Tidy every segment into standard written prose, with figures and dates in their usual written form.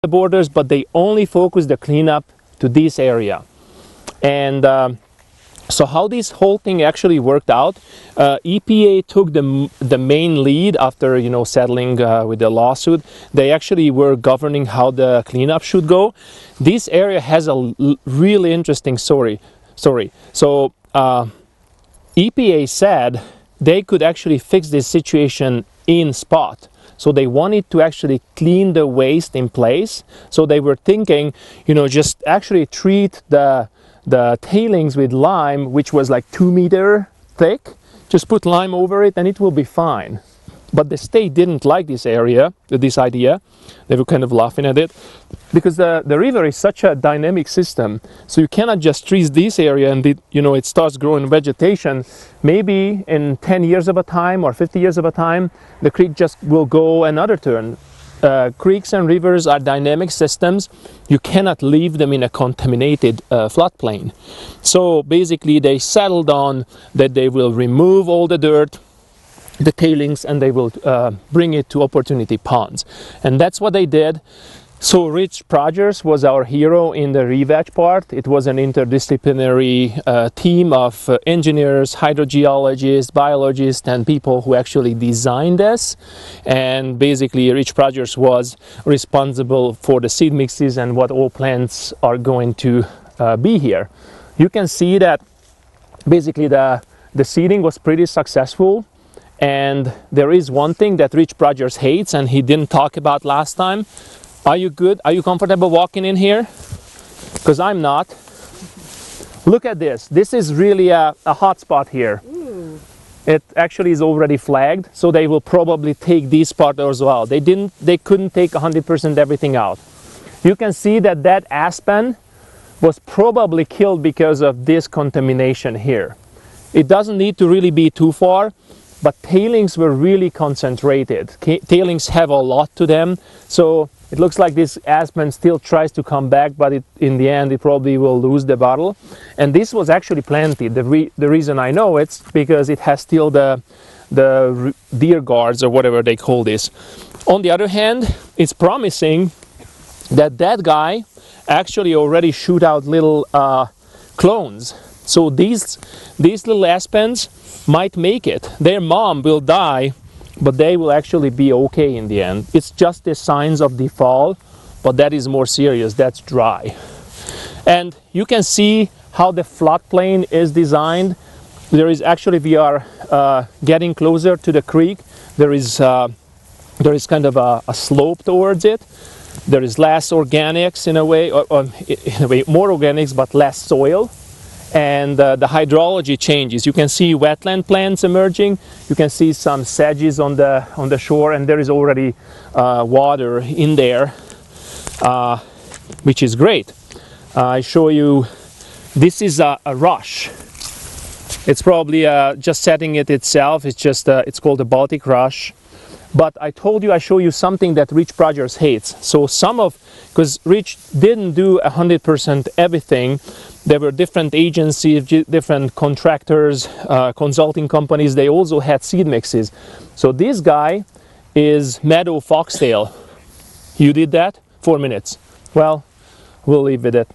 the borders, but they only focus the cleanup to this area. And so how this whole thing actually worked out, EPA took the main lead after, you know, settling with the lawsuit. They actually were governing how the cleanup should go. This area has a really interesting story. So EPA said they could actually fix this situation in spot. So they wanted to actually clean the waste in place. So they were thinking, you know, just actually treat the tailings with lime, which was like 2 meters thick. Just put lime over it and it will be fine. But the state didn't like this idea. They were kind of laughing at it because the river is such a dynamic system. So you cannot just treat this area and it starts growing vegetation. Maybe in 10 years of a time or 50 years of a time, the creek just will go another turn. Creeks and rivers are dynamic systems. You cannot leave them in a contaminated floodplain. So basically they settled on that they will remove all the dirt, the tailings, and they will bring it to opportunity ponds. And that's what they did. So Rich Rogers was our hero in the rewatch part. It was an interdisciplinary team of engineers, hydrogeologists, biologists, and people who actually designed this. And basically Rich Rogers was responsible for the seed mixes and what all plants are going to be here. You can see that basically the seeding was pretty successful. And there is one thing that Rich Rogers hates and he didn't talk about last time. Are you good? Are you comfortable walking in here? Because I'm not. Look at this. This is really a hot spot here. Ooh. It actually is already flagged, so they will probably take this part as well. They couldn't take 100% everything out. You can see that aspen was probably killed because of this contamination here. It doesn't need to really be too far, but tailings were really concentrated. Tailings have a lot to them, so it looks like this aspen still tries to come back, but in the end it probably will lose the battle. And this was actually planted. The reason I know it's because it has still the deer guards or whatever they call this. On the other hand, it's promising that guy actually already shoot out little clones. So these little aspens might make it. Their mom will die, but they will actually be okay in the end. It's just the signs of the fall, but that is more serious. That's dry. And you can see how the floodplain is designed. There is actually, we are getting closer to the creek. There is kind of a slope towards it. There is less organics in a way, more organics, but less soil. And the hydrology changes. You can see wetland plants emerging. You can see some sedges on the shore, and there is already water in there, which is great. I show you. This is a rush. It's probably just setting it itself. It's called the Baltic rush. But I told you I show you something that Rich Rogers hates. So because Rich didn't do 100% everything. There were different agencies, different contractors, consulting companies. They also had seed mixes. So this guy is meadow foxtail. You did that? 4 minutes. Well, we'll leave with it.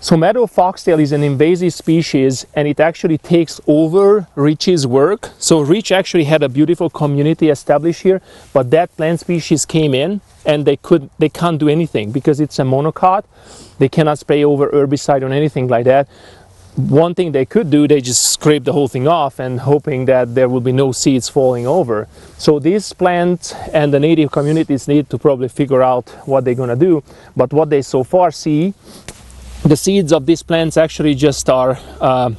So meadow foxtail is an invasive species, and it actually takes over Rich's work. So Rich actually had a beautiful community established here, but that plant species came in and they can't do anything because it's a monocot. They cannot spray over herbicide or anything like that. One thing they could do, they just scrape the whole thing off and hoping that there will be no seeds falling over. So these plants and the native communities need to probably figure out what they're gonna do. But what they so far see, the seeds of these plants actually just are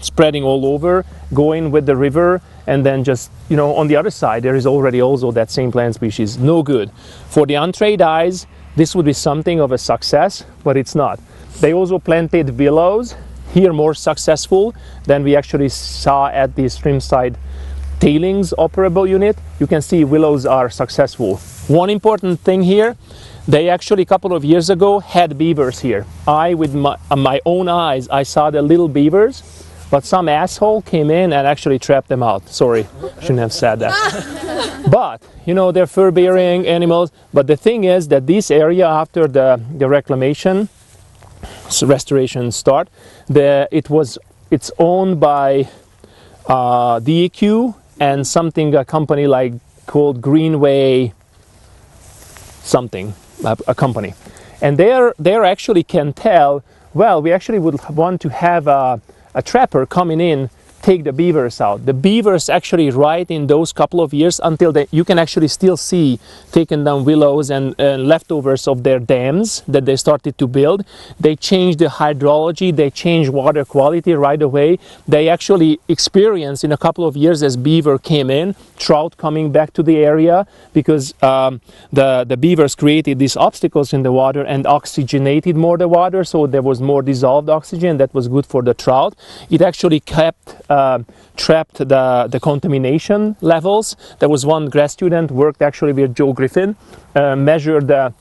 spreading all over, going with the river, and then just, on the other side there is already also that same plant species. No good. For the untrained eyes, this would be something of a success, but it's not. They also planted willows, here more successful than we actually saw at the streamside tailings operable unit. You can see willows are successful. One important thing here, they actually a couple of years ago had beavers here. With my own eyes, I saw the little beavers but some asshole came in and actually trapped them out. Sorry, shouldn't have said that. But, you know, they're fur-bearing animals. But the thing is that this area, after the reclamation, restoration start, it's owned by DEQ and a company like called Greenway something, a company. And they actually can tell, well, we actually would want to have a trapper coming in, take the beavers out. The beavers actually, right in those couple of years, until you can actually still see taken down willows and leftovers of their dams that they started to build. They changed the hydrology, they changed water quality right away. They actually experienced in a couple of years, as beaver came in, trout coming back to the area, because the beavers created these obstacles in the water and oxygenated more the water, so there was more dissolved oxygen that was good for the trout. It actually trapped the contamination levels. There was one grad student worked actually with Joe Griffin, measured the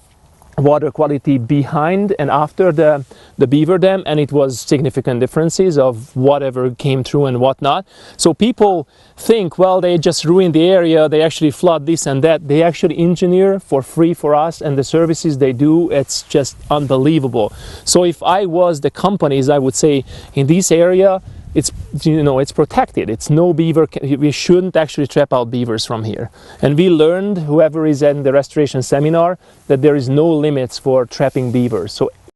water quality behind and after the beaver dam, and it was significant differences of whatever came through and whatnot. So people think, well, they just ruined the area, they actually flood this and that. They actually engineer for free for us, and the services they do, it's just unbelievable. So if I was the companies, I would say in this area, it's, you know, it's protected. It's no beaver. We shouldn't actually trap out beavers from here. And we learned, whoever is in the restoration seminar, that there is no limits for trapping beavers. So